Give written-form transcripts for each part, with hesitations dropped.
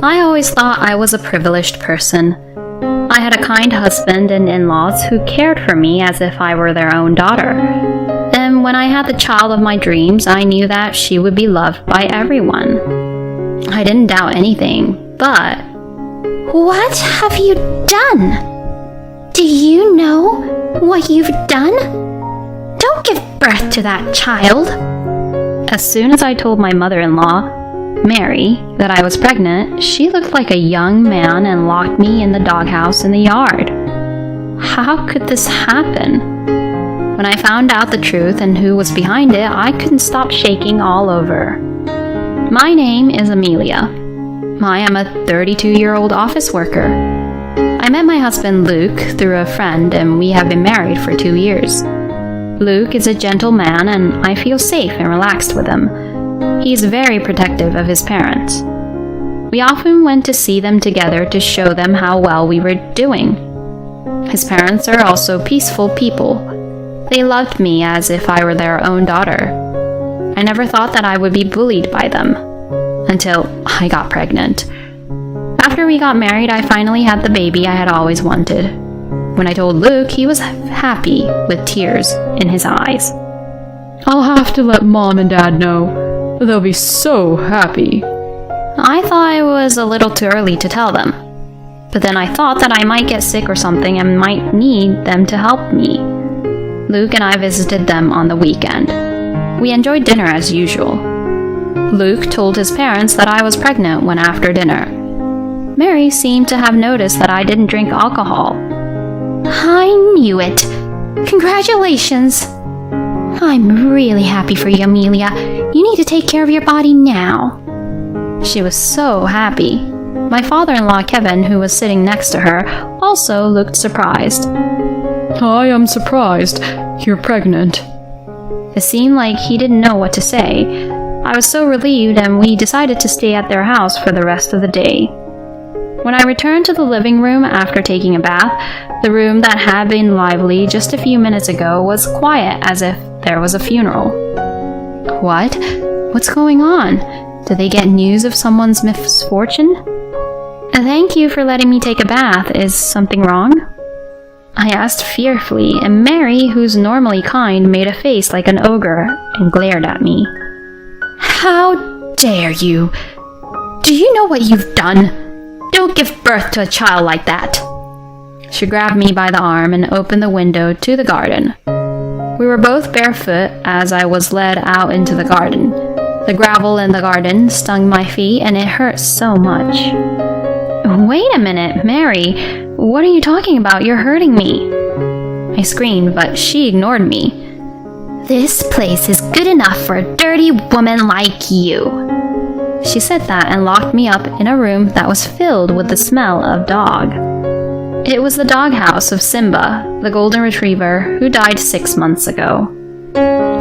I always thought I was a privileged person. I had a kind husband and in-laws who cared for me as if I were their own daughter. And when I had the child of my dreams, I knew that she would be loved by everyone. I didn't doubt anything, but... What have you done? Do you know what you've done? Don't give birth to that child. As soon as I told my mother-in-law, Mary, that I was pregnant, she looked like a young man and locked me in the doghouse in the yard. How could this happen? When I found out the truth and who was behind it, I couldn't stop shaking all over. My name is Amelia. I am a 32-year-old office worker. I met my husband Luke through a friend, and we have been married for 2 years. Luke is a gentle man, and I feel safe and relaxed with him. He is very protective of his parents. We often went to see them together to show them how well we were doing. His parents are also peaceful people. They loved me as if I were their own daughter. I never thought that I would be bullied by them, until I got pregnant. After we got married, I finally had the baby I had always wanted. When I told Luke, he was happy with tears in his eyes. I'll have to let Mom and Dad know. They'll be so happy. I thought it was a little too early to tell them. But then I thought that I might get sick or something and might need them to help me. Luke and I visited them on the weekend. We enjoyed dinner as usual. Luke told his parents that I was pregnant when after dinner. Mary seemed to have noticed that I didn't drink alcohol. I knew it. Congratulations. I'm really happy for you, Amelia. You need to take care of your body now. She was so happy. My father-in-law, Kevin, who was sitting next to her, also looked surprised. I am surprised. You're pregnant. It seemed like he didn't know what to say. I was so relieved, and we decided to stay at their house for the rest of the day. When I returned to the living room after taking a bath, the room that had been lively just a few minutes ago was quiet as if there was a funeral. What? What's going on? Did they get news of someone's misfortune? Thank you for letting me take a bath. Is something wrong? I asked fearfully, and Mary, who's normally kind, made a face like an ogre and glared at me. How dare you? Do you know what you've done? Don't give birth to a child like that. She grabbed me by the arm and opened the window to the garden. We were both barefoot as I was led out into the garden. The gravel in the garden stung my feet and it hurt so much. Wait a minute, Mary. What are you talking about? You're hurting me. I screamed, but she ignored me. This place is good enough for a dirty woman like you. She said that and locked me up in a room that was filled with the smell of dog. It was the doghouse of Simba, the golden retriever, who died 6 months ago.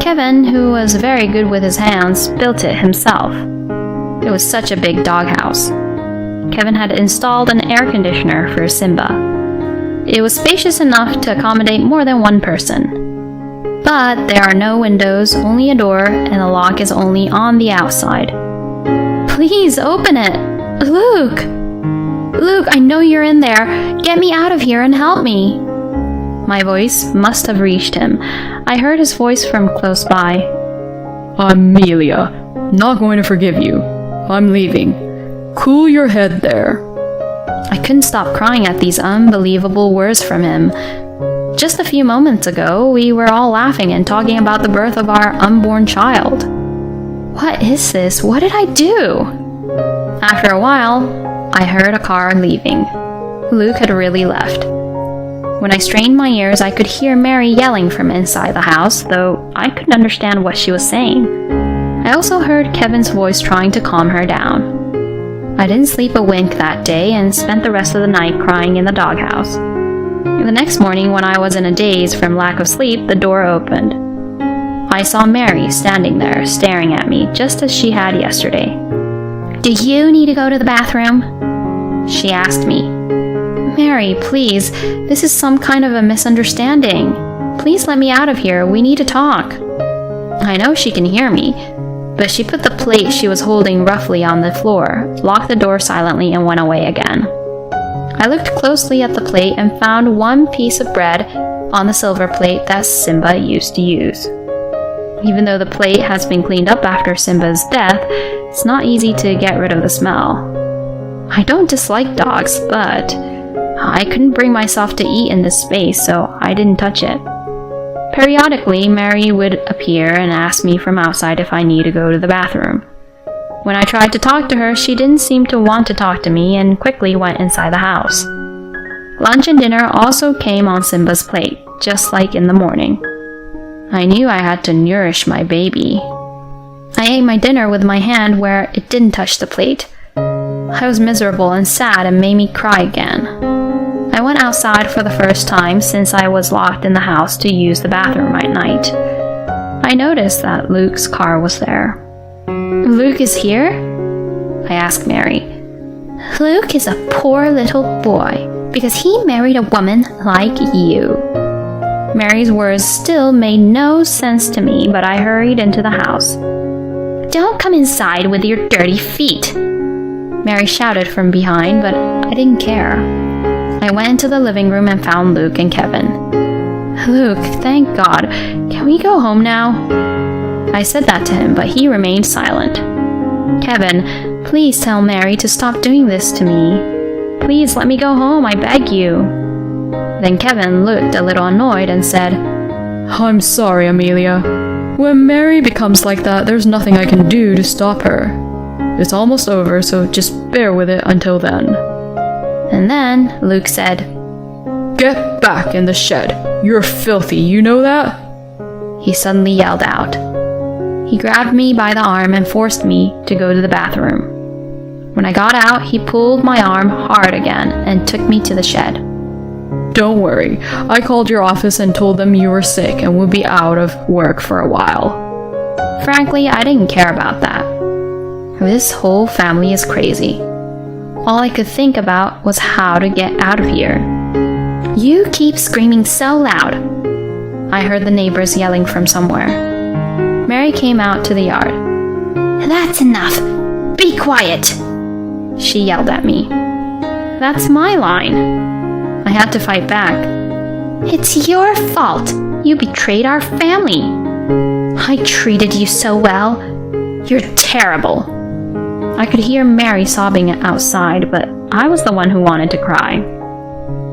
Kevin, who was very good with his hands, built it himself. It was such a big doghouse. Kevin had installed an air conditioner for Simba. It was spacious enough to accommodate more than one person. But there are no windows, only a door, and the lock is only on the outside. Please open it! Luke! Luke, I know you're in there. Get me out of here and help me. My voice must have reached him. I heard his voice from close by. Amelia, not going to forgive you. I'm leaving. Cool your head there. I couldn't stop crying at these unbelievable words from him. Just a few moments ago, we were all laughing and talking about the birth of our unborn child. What is this? What did I do? After a while, I heard a car leaving. Luke had really left. When I strained my ears, I could hear Mary yelling from inside the house, though I couldn't understand what she was saying. I also heard Kevin's voice trying to calm her down. I didn't sleep a wink that day and spent the rest of the night crying in the doghouse. The next morning, when I was in a daze from lack of sleep, the door opened. I saw Mary standing there, staring at me, just as she had yesterday. Do you need to go to the bathroom? She asked me. Mary, please, this is some kind of a misunderstanding. Please let me out of here. We need to talk. I know she can hear me. but she put the plate she was holding roughly on the floor, locked the door silently, and went away again. I looked closely at the plate and found one piece of bread on the silver plate that Simba used to use. Even though the plate has been cleaned up after Simba's death, it's not easy to get rid of the smell. I don't dislike dogs, but I couldn't bring myself to eat in this space, so I didn't touch it. Periodically, Mary would appear and ask me from outside if I need to go to the bathroom. When I tried to talk to her, she didn't seem to want to talk to me and quickly went inside the house. Lunch and dinner also came on Simba's plate, just like in the morning. I knew I had to nourish my baby. I ate my dinner with my hand where it didn't touch the plate. I was miserable and sad and made me cry again. I went outside for the first time since I was locked in the house to use the bathroom at night. I noticed that Luke's car was there. "Luke is here?" I asked Mary. Luke is a poor little boy because he married a woman like you. Mary's words still made no sense to me, but I hurried into the house. Don't come inside with your dirty feet, Mary shouted from behind, but I didn't care. I went into the living room and found Luke and Kevin. "Luke, thank God. Can we go home now?" I said that to him, but he remained silent. "Kevin, please tell Mary to stop doing this to me. Please let me go home, I beg you." Then Kevin looked a little annoyed and said, I'm sorry, Amelia. When Mary becomes like that, there's nothing I can do to stop her. It's almost over, so just bear with it until then. And then Luke said, Get back in the shed. You're filthy, you know that? He suddenly yelled out. He grabbed me by the arm and forced me to go to the bathroom. When I got out, he pulled my arm hard again and took me to the shed. Don't worry, I called your office and told them you were sick and would be out of work for a while. Frankly, I didn't care about that. This whole family is crazy. All I could think about was how to get out of here. You keep screaming so loud, I heard the neighbors yelling from somewhere. Mary came out to the yard. That's enough. Be quiet, she yelled at me. That's my line. I had to fight back. It's your fault. You betrayed our family. I treated you so well. You're terrible. I could hear Mary sobbing outside, but I was the one who wanted to cry.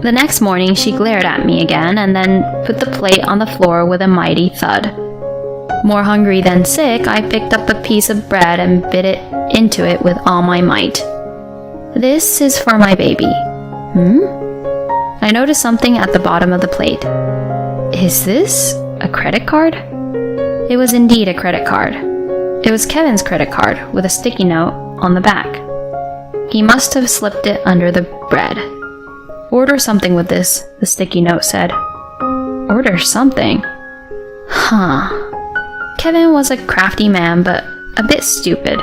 The next morning, she glared at me again and then put the plate on the floor with a mighty thud. More hungry than sick, I picked up a piece of bread and bit it into it with all my might. This is for my baby. I noticed something at the bottom of the plate. Is this a credit card? It was indeed a credit card. It was Kevin's credit card with a sticky note on the back. He must have slipped it under the bread. Order something with this, the sticky note said. Order something? Kevin was a crafty man, but a bit stupid.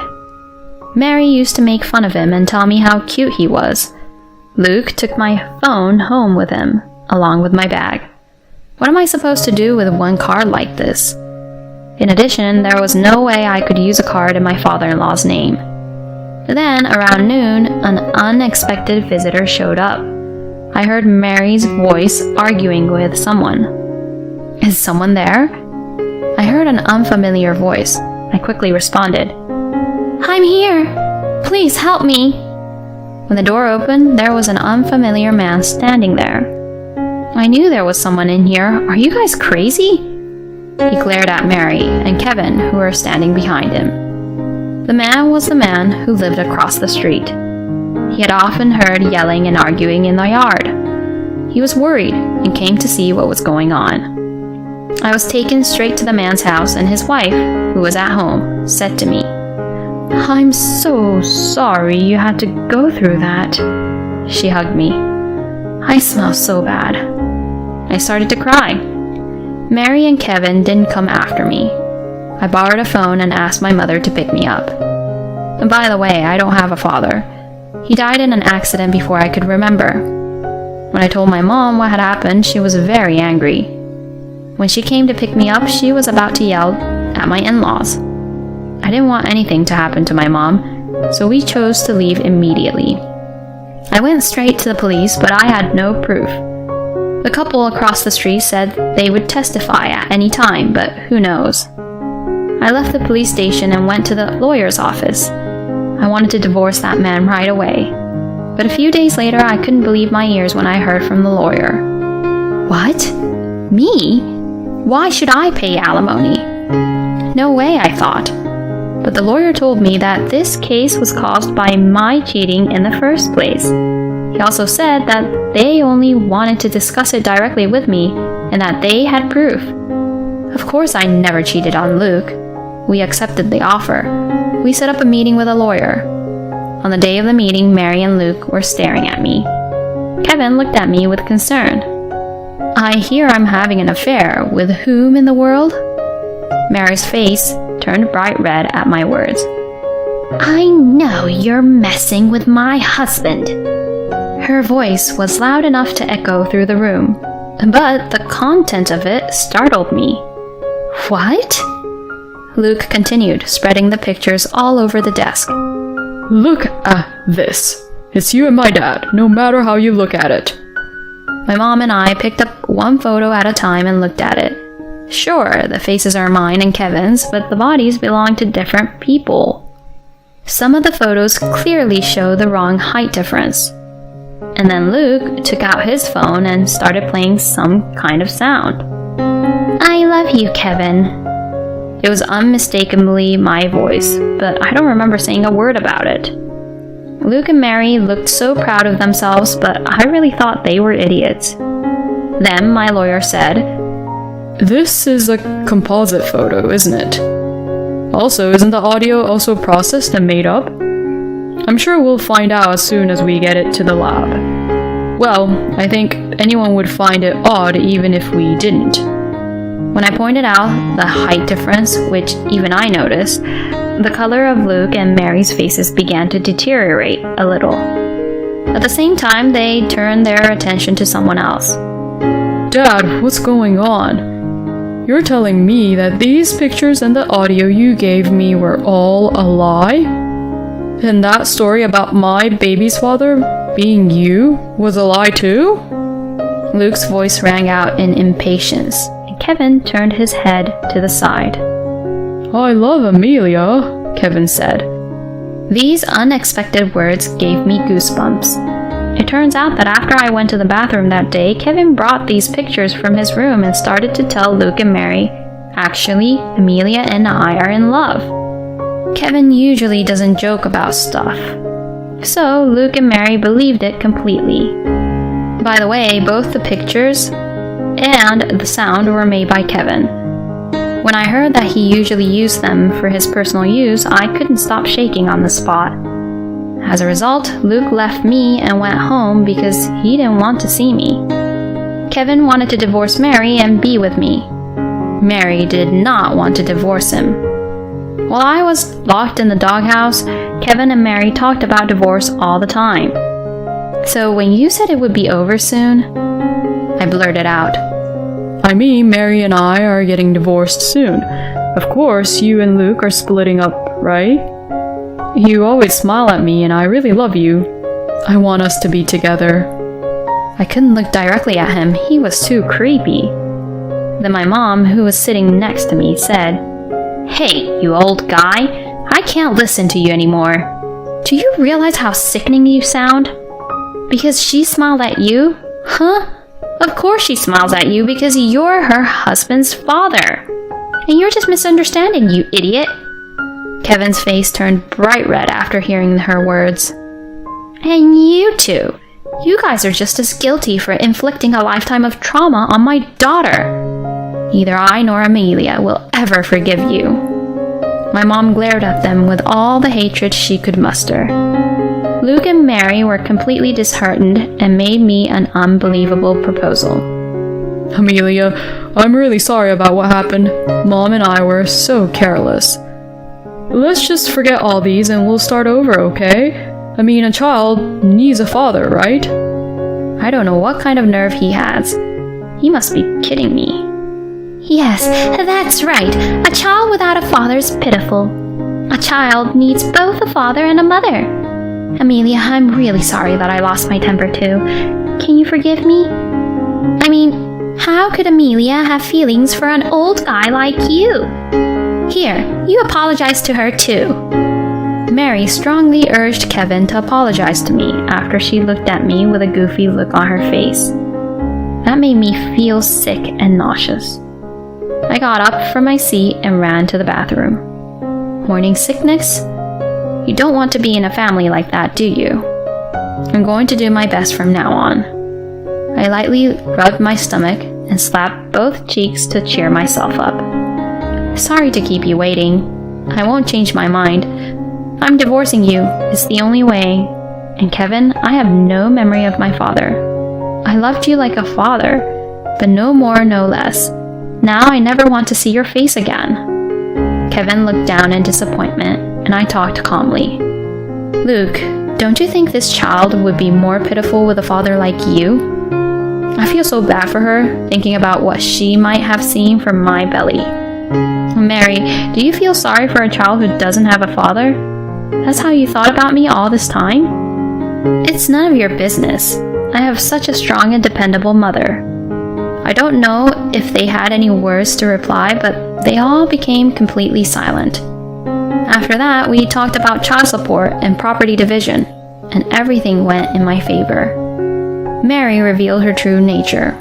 Mary used to make fun of him and tell me how cute he was. Luke took my phone home with him, along with my bag. What am I supposed to do with one card like this? In addition, there was no way I could use a card in my father-in-law's name. Then, around noon, an unexpected visitor showed up. I heard Mary's voice arguing with someone. Is someone there? I heard an unfamiliar voice. I quickly responded. I'm here. Please help me. When the door opened, there was an unfamiliar man standing there. I knew there was someone in here. Are you guys crazy? He glared at Mary and Kevin, who were standing behind him. The man was the man who lived across the street. He had often heard yelling and arguing in the yard. He was worried and came to see what was going on. I was taken straight to the man's house, and his wife, who was at home, said to me, I'm so sorry you had to go through that. She hugged me. I smell so bad. I started to cry. Mary and Kevin didn't come after me. I borrowed a phone and asked my mother to pick me up. And by the way, I don't have a father. He died in an accident before I could remember. When I told my mom what had happened, she was very angry. When she came to pick me up, she was about to yell at my in-laws. I didn't want anything to happen to my mom, so we chose to leave immediately. I went straight to the police, but I had no proof. The couple across the street said they would testify at any time, but who knows. I left the police station and went to the lawyer's office. I wanted to divorce that man right away. But a few days later, I couldn't believe my ears when I heard from the lawyer. What? Me? Why should I pay alimony? No way, I thought. But the lawyer told me that this case was caused by my cheating in the first place. He also said that they only wanted to discuss it directly with me and that they had proof. Of course, I never cheated on Luke. We accepted the offer. We set up a meeting with a lawyer. On the day of the meeting, Mary and Luke were staring at me. Kevin looked at me with concern. I hear I'm having an affair. With whom in the world? Mary's face turned bright red at my words. I know you're messing with my husband. Her voice was loud enough to echo through the room, but the content of it startled me. What? Luke continued, spreading the pictures all over the desk. Look at this. It's you and my dad, no matter how you look at it. My mom and I picked up one photo at a time and looked at it. Sure, the faces are mine and Kevin's, but the bodies belong to different people. Some of the photos clearly show the wrong height difference. And then Luke took out his phone and started playing some kind of sound. I love you, Kevin. It was unmistakably my voice, but I don't remember saying a word about it. Luke and Mary looked so proud of themselves, but I really thought they were idiots. Then my lawyer said, This is a composite photo, isn't it? Also, isn't the audio also processed and made up? I'm sure we'll find out as soon as we get it to the lab. Well, I think anyone would find it odd even if we didn't. When I pointed out the height difference, which even I noticed, the color of Luke and Mary's faces began to deteriorate a little. At the same time, they turned their attention to someone else. Dad, what's going on? You're telling me that these pictures and the audio you gave me were all a lie? And that story about my baby's father being you was a lie too? Luke's voice rang out in impatience. Kevin turned his head to the side. I love Amelia, Kevin said. These unexpected words gave me goosebumps. It turns out that after I went to the bathroom that day, Kevin brought these pictures from his room and started to tell Luke and Mary, actually, Amelia and I are in love. Kevin usually doesn't joke about stuff. So Luke and Mary believed it completely. By the way, both the pictures and the sound were made by Kevin. When I heard that he usually used them for his personal use, I couldn't stop shaking on the spot. As a result, Luke left me and went home because he didn't want to see me. Kevin wanted to divorce Mary and be with me. Mary did not want to divorce him. While I was locked in the doghouse, Kevin and Mary talked about divorce all the time. So when you said it would be over soon, I blurted out, I mean, Mary and I are getting divorced soon. Of course, you and Luke are splitting up, right? You always smile at me and I really love you. I want us to be together. I couldn't look directly at him. He was too creepy. Then my mom, who was sitting next to me, said, Hey, you old guy, I can't listen to you anymore. Do you realize how sickening you sound? Because she smiled at you? Huh? Of course she smiles at you because you're her husband's father. And you're just misunderstanding, you idiot. Kevin's face turned bright red after hearing her words. And you two. You guys are just as guilty for inflicting a lifetime of trauma on my daughter. Neither I nor Amelia will ever forgive you. My mom glared at them with all the hatred she could muster. Luke and Mary were completely disheartened and made me an unbelievable proposal. Amelia, I'm really sorry about what happened. Mom and I were so careless. Let's just forget all these and we'll start over, okay? I mean, a child needs a father, right? I don't know what kind of nerve he has. He must be kidding me. Yes, that's right. A child without a father is pitiful. A child needs both a father and a mother. Amelia, I'm really sorry that I lost my temper too. Can you forgive me? I mean, how could Amelia have feelings for an old guy like you? Here, you apologize to her too. Mary strongly urged Kevin to apologize to me after she looked at me with a goofy look on her face. That made me feel sick and nauseous. I got up from my seat and ran to the bathroom. Morning sickness? You don't want to be in a family like that, do you? I'm going to do my best from now on. I lightly rubbed my stomach and slapped both cheeks to cheer myself up. Sorry to keep you waiting. I won't change my mind. I'm divorcing you. It's the only way. And Kevin, I have no memory of my father. I loved you like a father, but no more, no less. Now I never want to see your face again. Kevin looked down in disappointment, and I talked calmly. Luke, don't you think this child would be more pitiful with a father like you? I feel so bad for her, thinking about what she might have seen from my belly. Mary, do you feel sorry for a child who doesn't have a father? That's how you thought about me all this time? It's none of your business. I have such a strong and dependable mother. I don't know if they had any words to reply, but they all became completely silent. After that, we talked about child support and property division, and everything went in my favor. Mary revealed her true nature.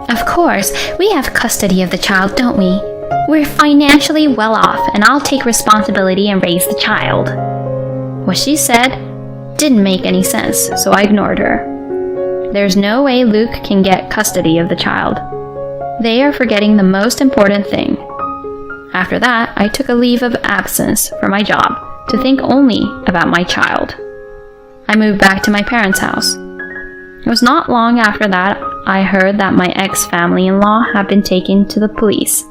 Of course, we have custody of the child, don't we? We're financially well off, and I'll take responsibility and raise the child. What she said didn't make any sense, so I ignored her. There's no way Luke can get custody of the child. They are forgetting the most important thing. After that, I took a leave of absence from my job to think only about my child. I moved back to my parents' house. It was not long after that I heard that my ex-family-in-law had been taken to the police.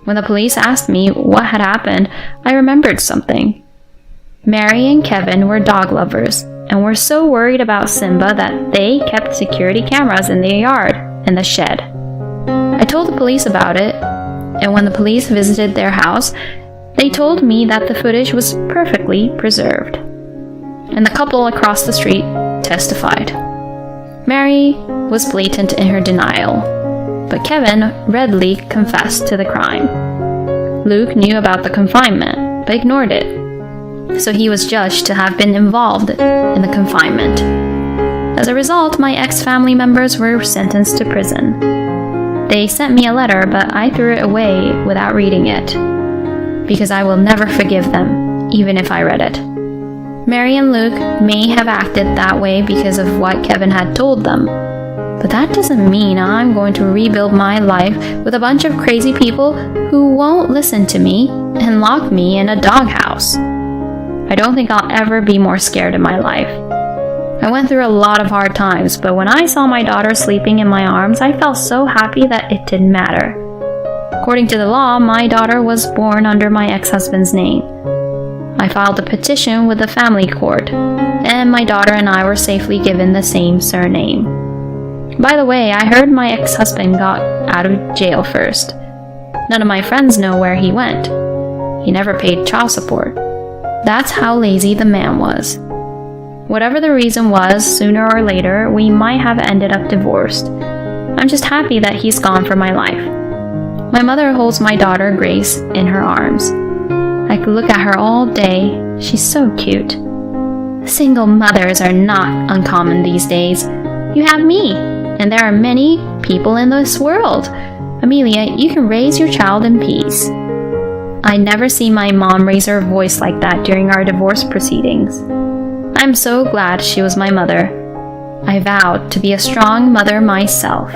When the police asked me what had happened, I remembered something. Mary and Kevin were dog lovers and were so worried about Simba that they kept security cameras in their yard and the shed. I told the police about it, and when the police visited their house, they told me that the footage was perfectly preserved. And the couple across the street testified. Mary was blatant in her denial, but Kevin readily confessed to the crime. Luke knew about the confinement, but ignored it. So he was judged to have been involved in the confinement. As a result, my ex-family members were sentenced to prison. They sent me a letter, but I threw it away without reading it, because I will never forgive them, even if I read it. Mary and Luke may have acted that way because of what Kevin had told them, but that doesn't mean I'm going to rebuild my life with a bunch of crazy people who won't listen to me and lock me in a doghouse. I don't think I'll ever be more scared in my life. I went through a lot of hard times, but when I saw my daughter sleeping in my arms, I felt so happy that it didn't matter. According to the law, my daughter was born under my ex-husband's name. I filed a petition with the family court, and my daughter and I were safely given the same surname. By the way, I heard my ex-husband got out of jail first. None of my friends know where he went. He never paid child support. That's how lazy the man was. Whatever the reason was, sooner or later, we might have ended up divorced. I'm just happy that he's gone from my life. My mother holds my daughter Grace in her arms. I could look at her all day. She's so cute. Single mothers are not uncommon these days. You have me, and there are many people in this world. Amelia, you can raise your child in peace. I never see my mom raise her voice like that during our divorce proceedings. I'm so glad she was my mother. I vowed to be a strong mother myself.